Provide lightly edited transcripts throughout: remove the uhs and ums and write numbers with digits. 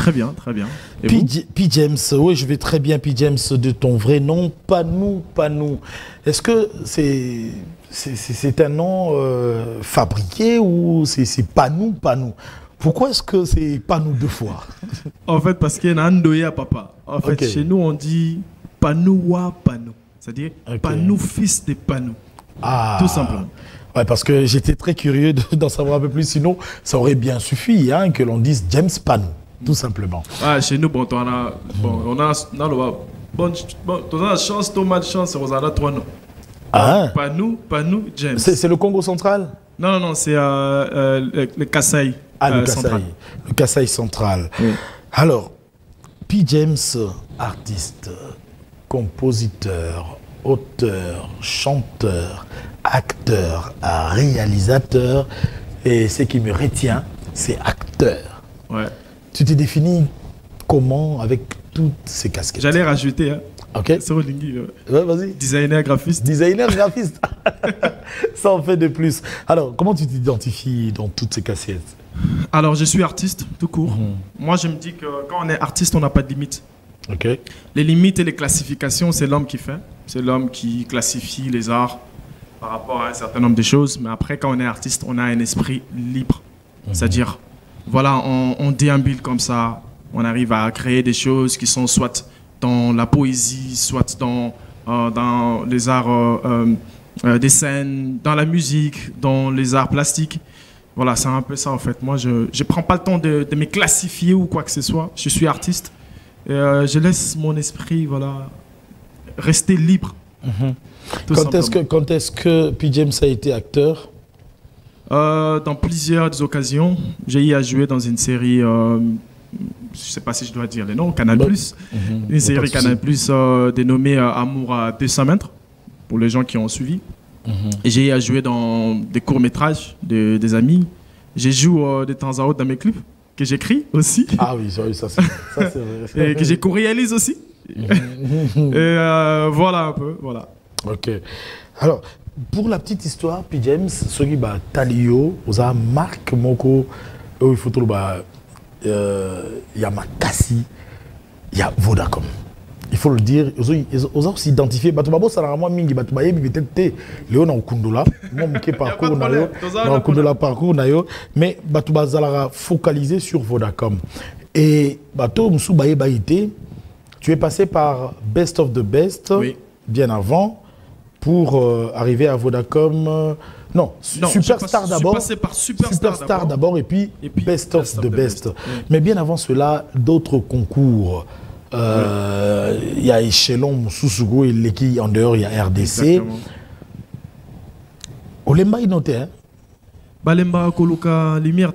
Très bien, très bien. Et P. James, oui, je vais très bien, P. James, de ton vrai nom, pas nous, pas nous. Est-ce que c'est un nom fabriqué ou c'est pas nous, pas nous? Pourquoi est-ce que c'est pas nous deux fois? En fait, parce qu'il y a un Ndoya papa. En fait, chez nous, on dit Panouwa Panou. C'est-à-dire Panou, fils de Panou. Tout simplement. Ouais, parce que j'étais très curieux d'en savoir un peu plus. Sinon, ça aurait bien suffi hein, que l'on dise James Panou, tout simplement. Ah, chez nous, bon, on a chance, Thomas de chance, on a trois noms. Panou, James. C'est le Congo central? Non, c'est le Kasaï. Le Kasaï. Central. Le Kasaï central. Oui. Alors, P. James, artiste, compositeur, auteur, chanteur, acteur, réalisateur, et ce qui me retient, c'est acteur. Ouais. Tu t'es défini comment avec toutes ces casquettes? J'allais rajouter, hein. Ok. Ouais, vas-y. Designer graphiste. Designer graphiste. Ça en fait de plus. Alors, comment tu t'identifies dans toutes ces casquettes? Alors, je suis artiste, tout court. Moi, je me dis que quand on est artiste, on n'a pas de limites. Okay. Les limites et les classifications, c'est l'homme qui fait. C'est l'homme qui classifie les arts par rapport à un certain nombre de choses. Mais après, quand on est artiste, on a un esprit libre. C'est-à-dire, voilà, on déambule comme ça. On arrive à créer des choses qui sont soit dans la poésie, soit dans les arts des scènes, dans la musique, dans les arts plastiques. Voilà, c'est un peu ça en fait. Moi, je ne prends pas le temps de me classifier ou quoi que ce soit. Je suis artiste. Et je laisse mon esprit rester libre. Quand est-ce que P. James a été acteur? Dans plusieurs occasions. J'ai eu à jouer dans une série, je ne sais pas si je dois dire les noms, Canal+. Une série Canal+, dénommée Amour à 200 mètres, pour les gens qui ont suivi. Et j'ai eu à jouer dans des courts-métrages des amis. J'ai joué de temps en temps dans mes clips, que j'écris aussi. Ah oui, ça c'est vrai. Et que j'ai co-réalise aussi. Et voilà un peu, voilà. Ok. Alors, pour la petite histoire, P. James, ce qui est Talio, vous avez marque moko, il faut tout il y a Makassi, il y a Vodacom. Il faut le dire, ils ont aussi identifié. Batubabo, ça n'a pas mingi, Batubaye, peut-être Léon en Kundula, moi, mon parcours, dans Kundula parcours, mais Batubaza a focalisé sur Vodacom. Et Bato Moussou Baye Baïté, tu es passé par Best of the Best, bien avant, pour arriver à Vodacom. Non, Superstar d'abord. Je suis passé par Superstar d'abord et puis Best of the Best. Mais bien avant cela, d'autres concours. Il y a Échelon, Soussougou et l'équipe en dehors, il y a RDC. Olemba, il notait, hein? Balemba Koluka Lumière,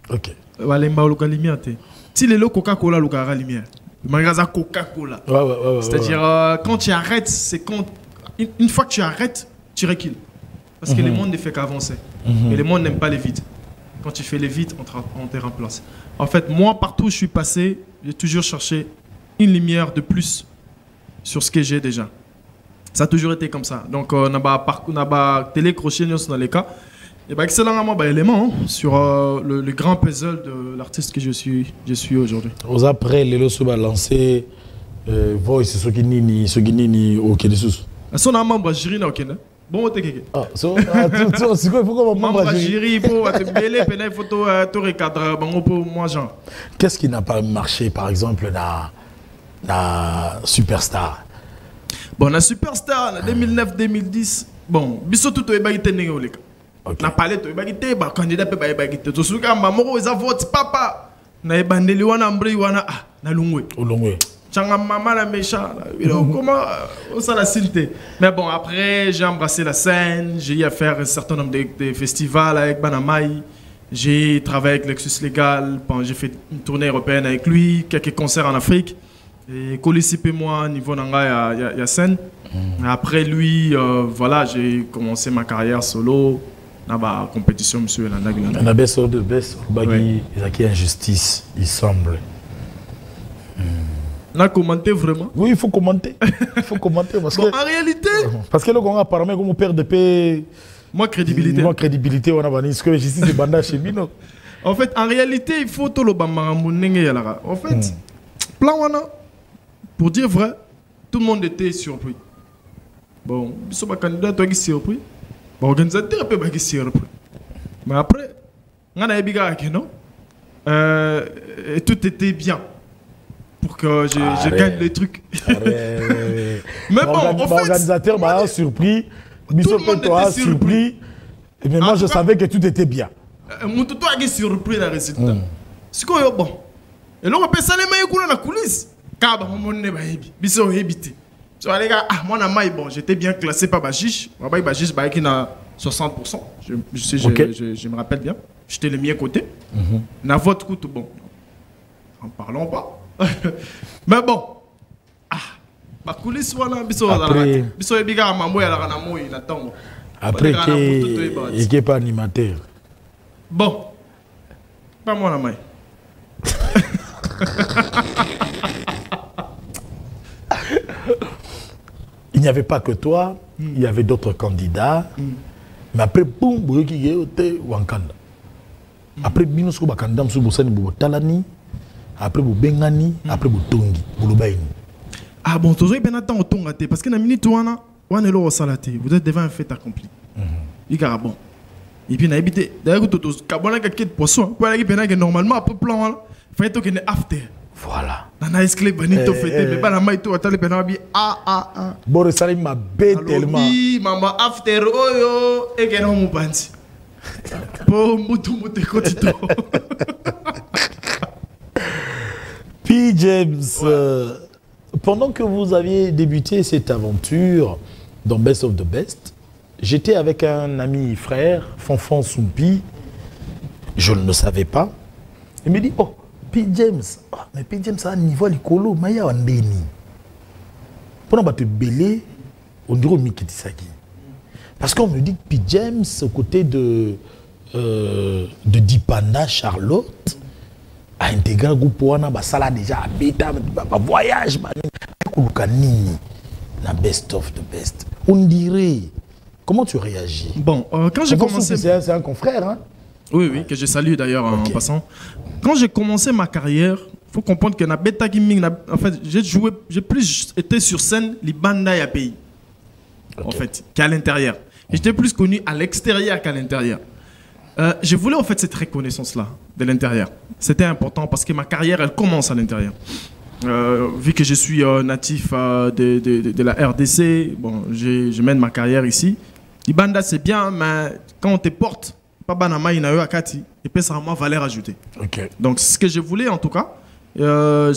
ok. Balemba Koluka Lumière, si les lots Coca-Cola, Luka Lumière. Le magasin Coca-Cola. C'est-à-dire, quand tu arrêtes, c'est quand. Une fois que tu arrêtes, tu recules. Parce que le monde ne fait qu'avancer. Et le monde n'aime pas les vides. Quand tu fais les vides, on te remplace. En fait, moi, partout où je suis passé, j'ai toujours cherché une lumière de plus sur ce que j'ai déjà. Ça a toujours été comme ça. Donc, on a télécroché dans les cas. Et bien, excellent élément sur le grand puzzle de l'artiste que je suis aujourd'hui. Aux après, les lots sont lancés. Voice, ce qui n'est au Kédessus. Son membre jury na Okenda. Bon, tu es c'est quoi, il faut qu'on membre jury, il faut te mêler, il faut te recadrer, pour moi, genre. Qu'est-ce qui n'a pas marché, par exemple, dans Superstar? Bon, dans Superstar, en 2009-2010, bon, biso tout est bagité n'est pas le cas. Na parlé tout est bagité, bah candidat peut bagité. Tout ce que maman ils a voté papa. Na ebandeli wana mbri wana na lungwe. Olongwe. Changa maman la méchant. Comment ça la cité. Mais bon, après j'ai embrassé la scène, j'ai eu à faire un certain nombre de festivals avec Banamai. J'ai travaillé avec Lexus Legal, j'ai fait une tournée européenne avec lui, quelques concerts en Afrique. Et Colisip et moi, niveau Nanga, il y a scène. Après lui, voilà, j'ai commencé ma carrière solo. Dans la compétition, monsieur Landag. On a besoin de best, il y a injustice, il semble. On a commenté vraiment? Oui, il faut commenter. Il faut commenter parce bon, que. En réalité. Parce que le Congo apparemment comme père de paix. Moi, crédibilité. Moi, crédibilité, on a banni. Ce que ici, c'est bandage chez Bino. En fait, en réalité, il faut tout le bamaramouné. En fait, plan wana, pour dire vrai, tout le monde était surpris. Bon, ce candidat est surpris. Bon, organisateur peut être surpris. Mais après, on a biga non. Tout était bien pour que je gagne les trucs. Mais bon, en fait, l'organisateur m'a surpris. Bissopé toi surpris. Mais moi, je savais que tout était bien. Mon toto a été surpris dans le résultat. C'est quoi bon? Et là, on peut saler mais dans la coulisse. Car mon ne va biso hebité. So les gars, moi na mai bon, j'étais bien classé par Bajish. Bajish qui na 60%. Je me rappelle bien. J'étais le mien côté. Na votre coup tout bon. En parlons pas. Mais bon. Ma coulisse voilà biso après biso ebiga mambo ya la na moi na tango. Après il n'est pas animateur. Bon. Pas moi la main. Il n'y avait pas que toi, il y avait d'autres candidats. Mais après, boum, boyoki yote wankanda. Après, binosko bakanda msu bosani bo talani. Après, bo bengani. Après, bo tongi, bo lobaini. Ah bon, toujours bien attendre tonga te parce que na minute wana wana lo salate. Vous êtes devant un fait accompli. Il bon. Et puis na habité. D'ailleurs, tout kabona ka ket poisson. Pour aller pena que normalement après plan là, faut que ne after. Voilà. Nana esclé banito fêté mais pas la maïto atale pena bi Boris Salim m'a bête tellement. Maman after oyo et que non mon banti. Pour mutu mutu kotito. Puis James, pendant que vous aviez débuté cette aventure dans Best of the Best, j'étais avec un ami frère, Fanfan Soumpi. Je ne le savais pas. Il me dit, oh, P. James, mais P. James a un niveau à l'écolo, mais il y a un déni. Pendant que tu belé, on dirait Mikitisaki. Parce qu'on me dit que P. James, aux côtés de Dipanda Charlotte, a intégré un groupe où on a déjà bêta, voyage, la best of the best. On dirait. Comment tu réagis? Bon, quand j'ai commencé. C'est un confrère, hein? Oui, oui, que je salue d'ailleurs en passant. Quand j'ai commencé ma carrière, il faut comprendre que na Beta Gaming, en fait, j'ai plus été sur scène, les bandas et à pays. En fait, qu'à l'intérieur. J'étais plus connu à l'extérieur qu'à l'intérieur. Je voulais en fait cette reconnaissance-là de l'intérieur. C'était important parce que ma carrière, elle commence à l'intérieur. Vu que je suis natif de la RDC, bon, je mène ma carrière ici. Ibanda, c'est bien, mais quand on te porte, pas banama, il y a eu à Kati, et puis ça a moins valeur ajoutée. Donc, ce que je voulais en tout cas, dans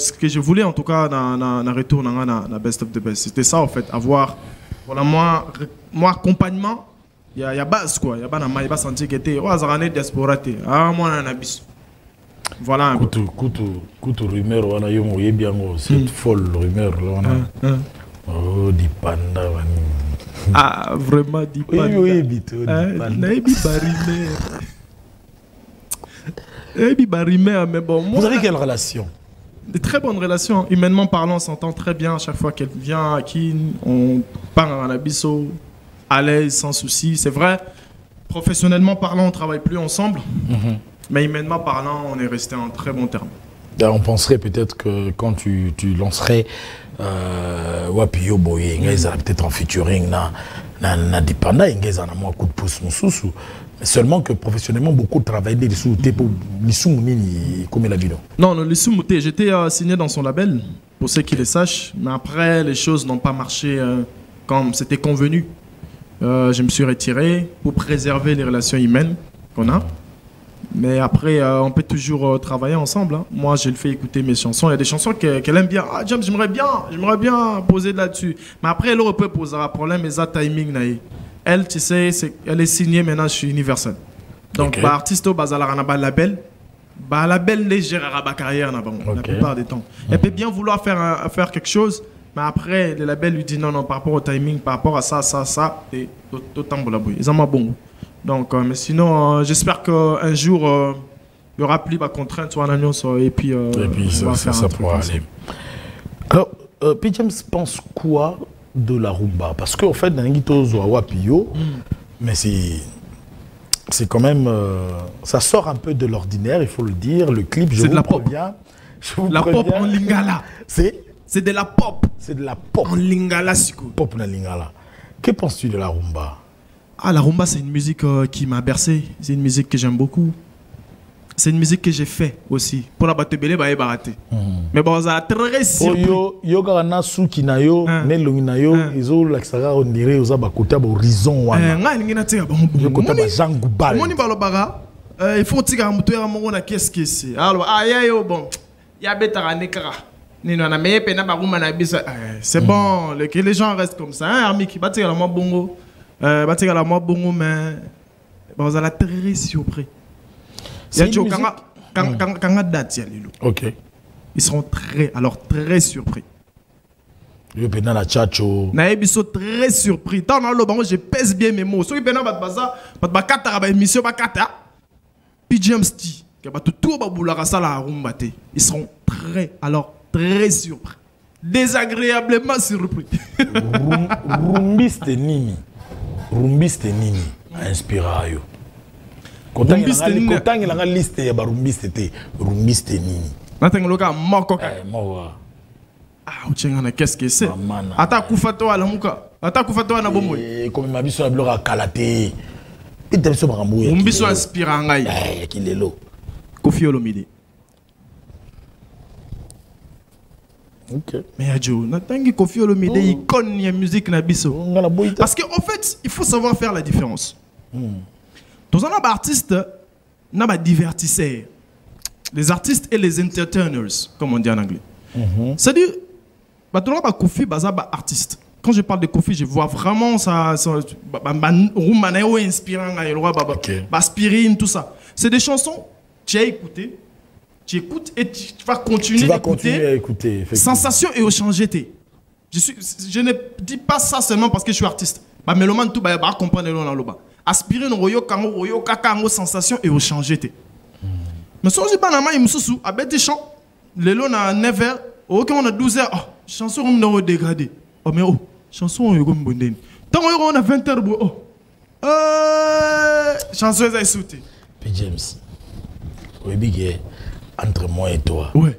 retour dans Best of the Best, c'était ça en fait, avoir, voilà, moi accompagnement. Il y a base quoi, il y a banama, il va sentir que t'es, oh, ça diaspora t'es, ah, moi, on a bis. Voilà. Coutou rumeur, on a eu bien cette folle rumeur là, oh, Dipanda, ah, vraiment, Dipanda. Oui, mais bon. Vous avez quelle relation? De très bonnes relations. Humainement parlant, on s'entend très bien. Chaque fois qu'elle vient à qui on part en abisso, à l'aise, sans souci. C'est vrai, professionnellement parlant, on ne travaille plus ensemble. Mais humainement parlant, on est resté en très bon terme. On penserait peut-être que quand tu lancerais Wapio Boye, peut-être en featuring na Dipanda, il y a un coup de pouce mais seulement que professionnellement, beaucoup travaillent des sous pour les sous comme la vidéo. Non, les sous j'étais signé dans son label, pour ceux qui le sachent, mais après, les choses n'ont pas marché comme c'était convenu. Je me suis retiré pour préserver les relations humaines qu'on a. Mais après, on peut toujours travailler ensemble. Hein. Moi, je le fais écouter mes chansons. Il y a des chansons qu'elle aime bien. Ah, James, j'aimerais bien poser là-dessus. Mais après, elle peut poser un problème, mais ça, timing. Elle, tu sais, elle est signée maintenant chez Universal. Donc, artiste au bazar, on a label. Label légère à la carrière, la plupart des temps. Elle peut bien vouloir faire quelque chose, mais après, le label lui dit non, par rapport au timing, par rapport à ça, et tout temps, ils ont bon. Donc, mais sinon, j'espère qu'un jour, il y aura plus de contraintes sur l'annonce et puis ça pourra aller. Alors, P. James pense quoi de la rumba? Parce qu'en fait, dans les Wapio, mais c'est c'est quand même... ça sort un peu de l'ordinaire, il faut le dire. Le clip, je vous préviens. La pop en lingala. C'est de la pop. C'est de la pop. En lingala, Siko. Pop en lingala. Que penses-tu de la rumba? Ah, la rumba, c'est une musique qui m'a bercé. C'est une musique que j'aime beaucoup. C'est une musique que j'ai fait aussi. Pour la batte belé, bah, baraté. Mais bon, ça a très surpris. Yo garana suki na yo, ne longi na yo, izo laksara on dirait aux abakota horizon wana. Nga ngina tega bon. Yo kota ba jangu bal. Moni balo baga. Il faut tiga muto ya mongo na qu'est-ce que c'est. Alors aya yo bon. Ya betara nekara. Nino na meye pena ba rumba na bisa. C'est bon, que les gens restent comme ça. Hein, Armiki, ba tiga la moi bongo. Ba tiga la moi bongo mais bon, ça l'a très surpris. Ok. Ils seront très surpris. Je vais la tchatcho. Ils sont très surpris. Tant dans le banc, je pèse bien mes mots. Ceux qui viennent à émission, ils seront très surpris. Désagréablement surpris. Rumbiste Nini. Rumbiste Nini. Inspirayo. Quand il y a une liste, il y a rumbiste Nini. Qu'est-ce que c'est? Ata kufato ala muka. Ata kufato na bomo. Comme ma biso na bloka kalaté. Pita biso barambo. Mbiso inspirant ngai. Kilelo. Koffi Olomide. OK. Mais adjo, natangi Koffi Olomide icône ya musique na biso. Parce que en fait, il faut savoir faire la différence. Dans un artiste, on a divertisseurs. Les artistes et les entertainers, comme on dit en anglais. C'est-à-dire, Koffi est artiste. Quand je parle de Koffi, je vois vraiment ça. Inspirant, Aspirine, tout ça. C'est des chansons, tu as écouté, tu écoutes et tu vas continuer à écouter. Sensation et au changer. Je ne dis pas ça seulement parce que je suis artiste. Mélomane tout va comprendre le aspirine royo kakango sensation et au changer. Mais si on dit pas il me sous à bête chant le long à 9h on a 12h chanson on a dégradé mais chanson on comme bonne tant on a 20h chanson est sauté P James oui big entre moi et toi ouais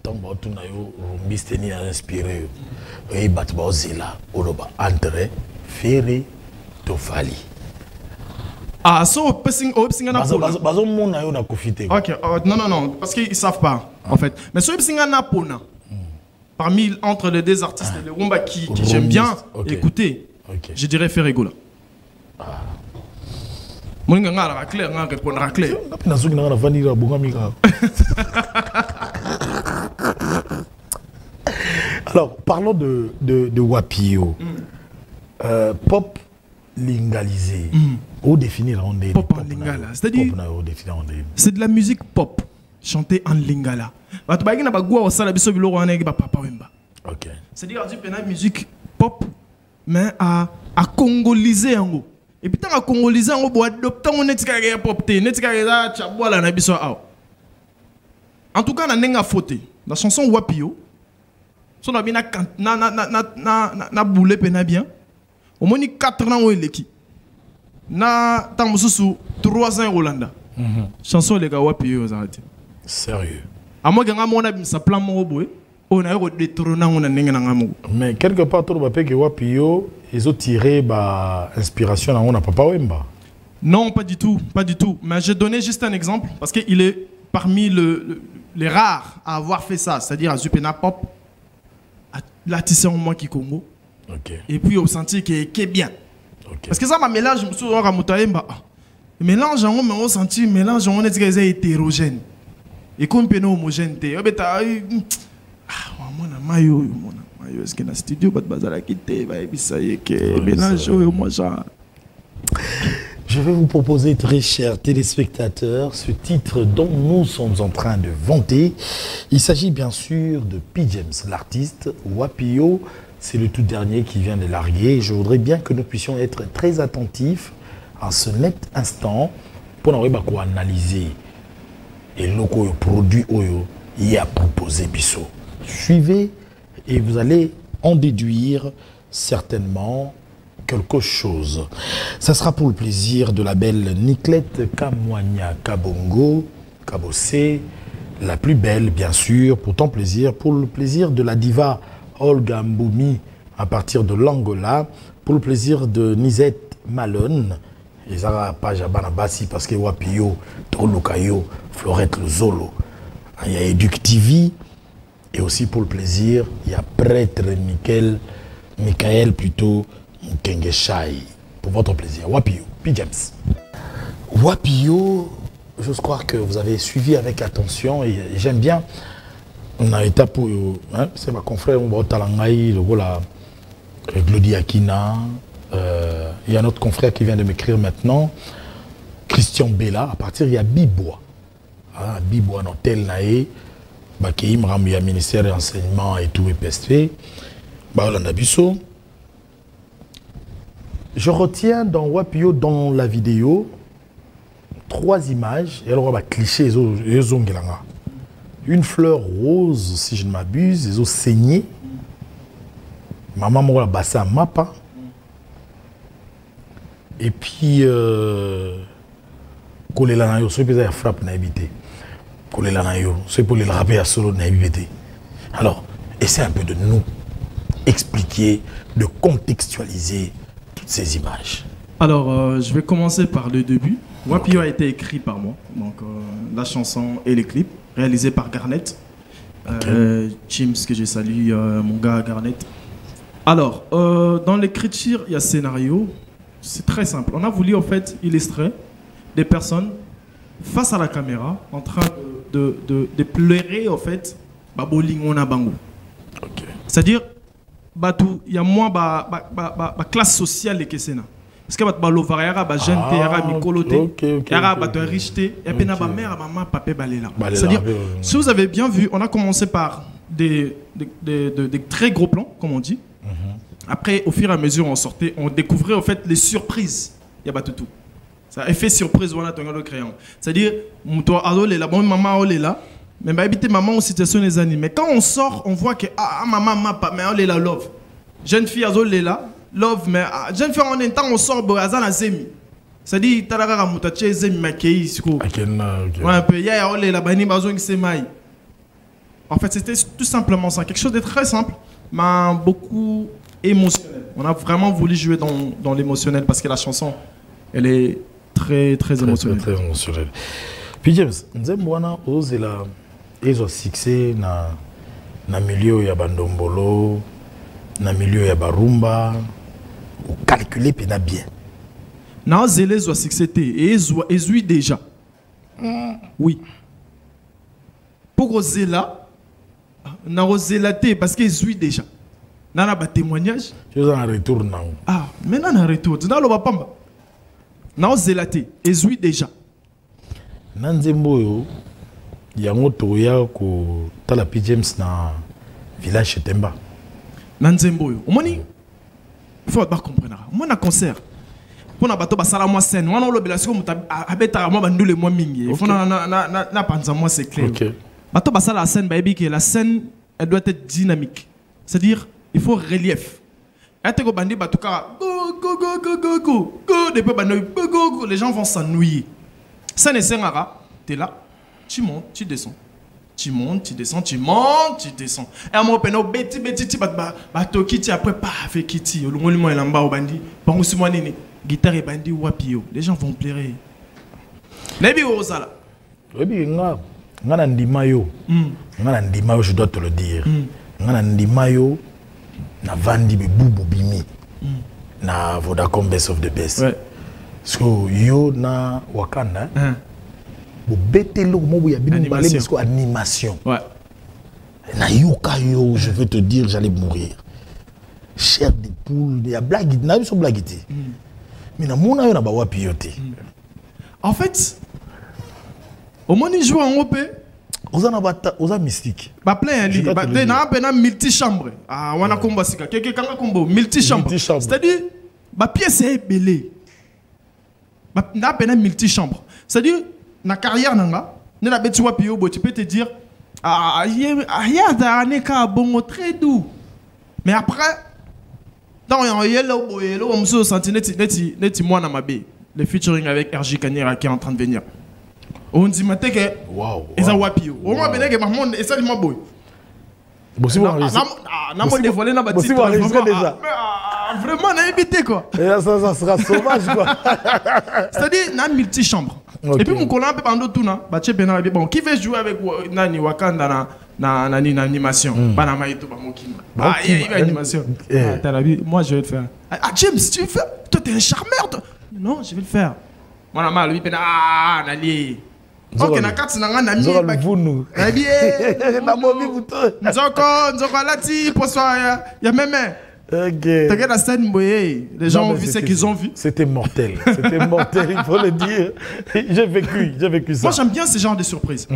tant que tu n'as eu rumbiste ni inspiré et batba zela oloba entre ferré tofali. Ah, so passing na pona. Bazo mona yo na kofite. OK, non parce qu'ils savent pas en fait. Mais so passing na pona. Parmi entre les deux artistes les rumba qui j'aime bien écouter. Je dirais Ferregola. Mon nga la clair nga répondre à clair. Na zuki na vanira bongamika. Alors, parlons de Wapio. Pop lingalisé. Où définir en pop en lingala. C'est-à-dire, c'est de la musique pop chantée en lingala. C'est-à-dire, c'est une musique pop, mais à congoliser en gros. Et puis, à congoliser en gros, adopter on est pop, en tout cas, on a fauté. La chanson Wapio, on a bien na boulé pena bien. Au moins 4 ans où il est qui. Na tamususu 3 ans Hollanda. Chanson les gars Wapio aux arrêtés. Sérieux. À moi ganga mon abi sa plan mo boy. On a eu détourner on a nenga ngamu. Mais quelque part tout le que Wapio ils ont tiré ba inspiration on a Papa Wemba. Non, pas du tout, pas du tout. Mais j'ai donné juste un exemple parce qu'il est parmi les rares à avoir fait ça, c'est-à-dire à Zupena Pop, à la tisser en moi qui Congo. Et puis au senti qui est bien. Parce que ça m'a mélange, je me suis dit, mélange en mais on senti mélange on est hétérogène. Et comme péno homogène, est-ce qu'il y a un studio mélange moi ça. Je vais vous proposer, très chers téléspectateurs, ce titre dont nous sommes en train de vanter. Il s'agit bien sûr de P. James, l'artiste. Wapio, c'est le tout dernier qui vient de larguer. Je voudrais bien que nous puissions être très attentifs à ce net instant pour nous analyser et le produit il a proposé Bisso. Suivez et vous allez en déduire certainement quelque chose. Ça sera pour le plaisir de la belle Niclette Kamwanya Kabongo, Kabossé, la plus belle bien sûr, pour ton plaisir, pour le plaisir de la diva Olga Mboumi à partir de l'Angola, pour le plaisir de Nizette Malone, et ça page à Banabasi parce que Wapio, Tolukayo, Florette Lozolo. Il y a Educ TV, et aussi pour le plaisir, il y a prêtre Michael plutôt Mkengeshai. Pour votre plaisir, Wapio, P. James. Wapio, j'ose croire que vous avez suivi avec attention et j'aime bien. On a été pour. Hein, c'est ma confrère, on va au Talangaï, le voilà, Glody Akina. Il y a notre confrère qui vient de m'écrire maintenant, Christian Bella. À partir, il y a Bibois. Ah, Bibois, dans tel naïe. Bakeim Ramouya, ministère de l'enseignement et tout, et PSP. Je retiens dans Wapio, dans la vidéo, 3 images. Et alors, on va cliché, une fleur rose, si je ne m'abuse, ils ont saigné. Maman m'a bassé à mapa. Et puis, Kolelanayo, ceux qui ont frappé n'a évité. Kolelanayo, ceux pour les rapper à solo n'a évité. Alors, essayez un peu de nous expliquer, de contextualiser toutes ces images. Alors, je vais commencer par le début. Wapio a été écrit par moi, donc la chanson et les clips, réalisés par Garnet. James, que je salue, mon gars Garnet. Alors, dans l'écriture, il y a scénario. C'est très simple. On a voulu en fait illustrer des personnes face à la caméra en train de pleurer en fait babolingona bango. C'est-à-dire il y a moins classe sociale qui est là. Parce que balovara yara ba jeune te yara mikolote yara ba to riche te et puis na ba mère maman papa balela. C'est-à-dire si vous avez bien vu, on a commencé par des très gros plans comme on dit. Après, au fur et à mesure, on découvrait en fait les surprises. Il y a pas tout. Ça effet surprise, on a le crayon. C'est-à-dire, maman est là, mais habiter maman en situation des animaux. Mais quand on sort, on voit que maman pas, mais elle est là love. Jeune fille est là, love, mais jeune fille en même temps on sort boazan à zemi. C'est-à-dire, talara mutache zemi makei siko. Ouais, un peu. Ya elle est là, bani bazo qui mai. En fait, c'était tout simplement ça, quelque chose de très simple, mais beaucoup émotionnel. On a vraiment voulu jouer dans l'émotionnel parce que la chanson, elle est très émotionnelle. Très émotionnelle. Puis James, nous avons osé la succès na milieu ya bandombolo, na milieu ya barumba, ou calculer pena bien. Na osé les succès et ezui déjà. Oui. Pour oser là, na osé la parce que ezui déjà. Nana ba témoignage. Je suis en retour now. Ah, maintenant en retour. Tu n'as le pamba. Na zelaté. Ezui déjà. Nanzembo yo. Yango toya ko tala P. James na village Chetemba. Nanzembo yo. Omoni. Il faut pas comprendre. Moi na concert. Pour na bato basala moi scène. Wana lo belasiko muta abeta moi bandule moi mingi. Il faut na panza moi c'est clair. OK. Bato basala la scène ba que la scène elle doit être dynamique. C'est-à-dire il faut relief. Les gens vont s'ennuyer. Ça ne sert à rien. Tu es là, tu montes, tu descends. Tu montes, tu descends, tu montes, tu descends. Et à un moment, tu après, paf, kiti. Guitare et bandi wapio. Les gens vont pleurer. Nebi Rosala. Oui, je dois te le dire. Na vandi be bubu bimi na Vodacom best of the best. Ouais. So yo na Wakanda bo betelo mo ya bini balé parce que animation. Ouais. Na yoka yo, je veux te dire j'allais mourir. Chair de poule, il y a blague, na so blaguité. Mais na mona yo na ba wapi yoté. En fait, au moins il joue en OP. Oza mystique. Ba plein un lit. Ba na multi-chambre. Ah, wana komba sika. Keke kanga kombo multi-chambre. C'est-à-dire ba pièce est belée. Ba na pena multi-chambre. C'est-à-dire na carrière nanga, ne la beti wapi yo, tu peux te dire ah ya da ne ka bongo très doux. Mais après Donc, il y a le senti moi dans ma baie. Le featuring avec RJ Kanyera qui est en train de venir. On dit maintenant que. Waouh. Et ça wapi. Au moins, ben que maman et ça il m'a boy. Bon, si vous enregistrez. Dévoilé dans ma Bon, si vous enregistrez déjà. Vraiment, on a évité quoi. Et là, ça sera sauvage quoi. C'est-à-dire, on a multi-chambre. Okay. Et puis, mon collègue peut prendre tout, bon, qui veut jouer avec Nani Wakanda dans l'animation? Banama et tout, il y a animation. Moi, je vais le faire. Ah, James, tu veux faire? Toi, t'es un charmeur. Toi. Non, je vais le faire. Moi, ma lui, Nali. Ok, na carte, na ngana mi. Vous Eh bien. Na mobi buto. Nzoko lati, pour soi, il y a même. Ok. T'as la scène, les gens ont vu ce qu'ils ont vu. C'était mortel. C'était mortel, il faut le dire. J'ai vécu ça. Moi, j'aime bien ce genre de surprises.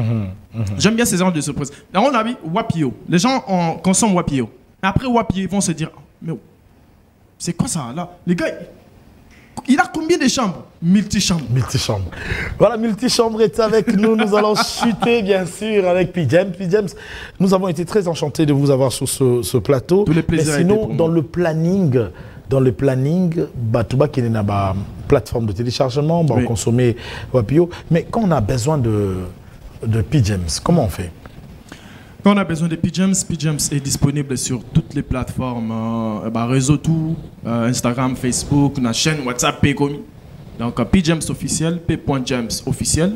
J'aime bien ce genre de surprises. Dans mon avis, Wapio. Les gens consomment Wapio. Après Wapio, ils vont se dire, mais c'est quoi ça là? Les gars, il a combien de chambres? Multi-chambres. Multi-chambres. Voilà, Multi-chambres est avec nous. Nous allons chuter, bien sûr, avec P-James. P-James, nous avons été très enchantés de vous avoir sur ce plateau. Tous les plaisirs. Mais sinon, dans le planning, Batouba qui est une plateforme de téléchargement, on consomme Wapio. Mais quand on a besoin de P-James, comment on fait? Quand on a besoin de P-James est disponible sur toutes les plateformes, réseau tout, Instagram, Facebook, la chaîne WhatsApp, P-Gomi. Donc P-James officiel, P.James officiel.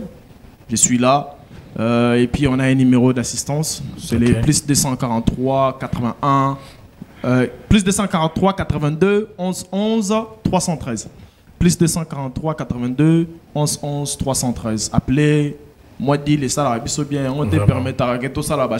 Je suis là. Et puis on a un numéro d'assistance. C'est les plus 243 81 plus 243 82 11 11 313. Plus 243 82 11 11 313. Appelez. Moi, dis les salariés, bien, on te permet de tout ça là-bas.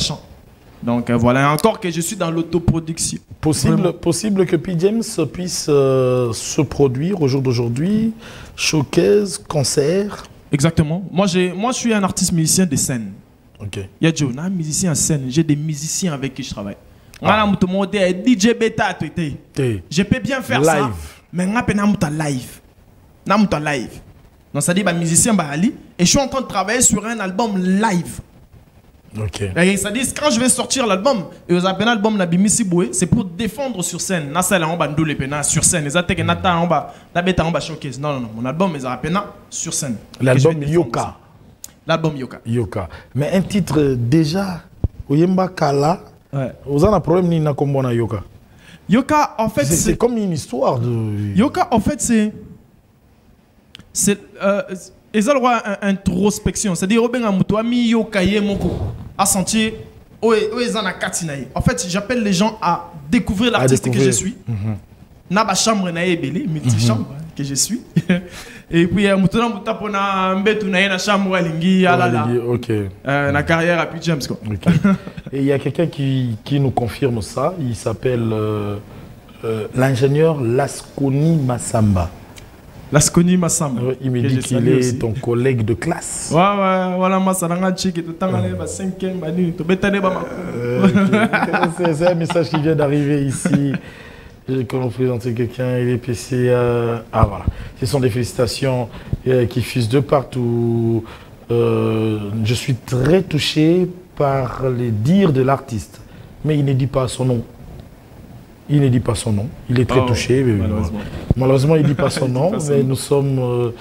Donc voilà, encore que je suis dans l'autoproduction. Possible que P-James puisse se produire au jour d'aujourd'hui, showcase, concert. Exactement. Moi, je suis un artiste musicien de scène. Ok. Il y a Joe, un musicien en scène. J'ai des musiciens avec qui je travaille. DJ Beta, je peux bien faire live. Ça. Mais je peux live. Donc ça dit musicien Ali et je suis en train de travailler sur un album live. Ok. Et ça dit quand je vais sortir l'album et aux appels album la Bimisi Boué, c'est pour défendre sur scène. Na sala on bandou les pena sur scène. Les attaques nata on ba la bêta on ba showcase. Non, mon album les appels sur scène. L'album Yoka. L'album Yoka. Yoka. Mais un titre déjà Oyemba Kala. Ouais. Vous avez un problème ni na kombo na Yoka. Yoka en fait c'est comme une histoire de Yoka en fait c'est ils ont le droit à introspection. C'est-à-dire, en fait, j'appelle les gens à découvrir l'artiste que je suis. N'a pas chambre multi-chambre que je suis. Et puis, la carrière à P-James. Et il y a quelqu'un qui nous confirme ça. Il s'appelle l'ingénieur Lasconi Massamba. Lasconi Massamba. Il me dit qu'il est ton collègue de classe. Voilà, Massaranga Tchik et tout le temps, c'est un message qui vient d'arriver ici. Quand on présente quelqu'un, il est PCA. Ah voilà. Ce sont des félicitations qui fusent de partout. Je suis très touché par les dires de l'artiste. Mais il ne dit pas son nom. Il ne dit pas son nom. Il est très touché. Malheureusement, il ne dit pas son nom. Mais nous sommes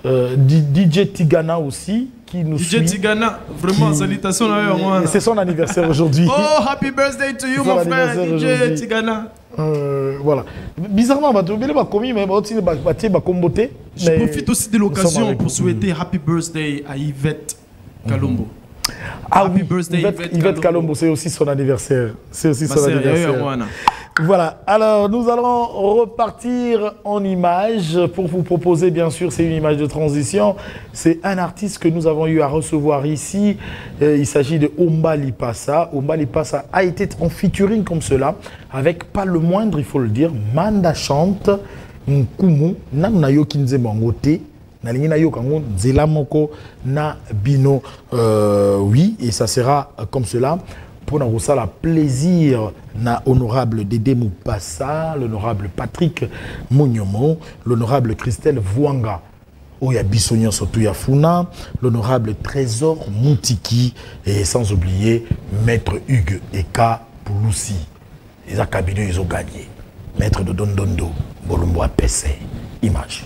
DJ Tigana aussi qui nous suit. DJ Tigana, vraiment, salutations à moi. C'est son anniversaire aujourd'hui. Oh, happy birthday to you, mon frère, DJ Tigana. Voilà. Bizarrement, je profite aussi de l'occasion pour souhaiter happy birthday à Yvette Kalombo. Ah happy birthday Yvette Kalombo, c'est aussi son anniversaire. C'est aussi son anniversaire. Voilà, alors nous allons repartir en images pour vous proposer, bien sûr, c'est une image de transition. C'est un artiste que nous avons eu à recevoir ici. Il s'agit de Omba Lipasa. Omba Lipasa a été en featuring comme cela, avec pas le moindre, il faut le dire, Manda Chante, Nkumu, Nayo Kinze Bangote, Nalingina Yokango, Zela Moko, Na Bino. Oui, et ça sera comme cela. Pour nous ça la plaisir na honorable Dédé Moupassa, l'honorable Patrick Mounyomo, l'honorable Christelle Vouanga, Oya Bissonnion surtout Yafuna, l'honorable Trésor Moutiki et sans oublier Maître Hugues Eka Pouloussi. Les cabinet ils ont gagné. maître de Dondondo, Bolombo PC, image.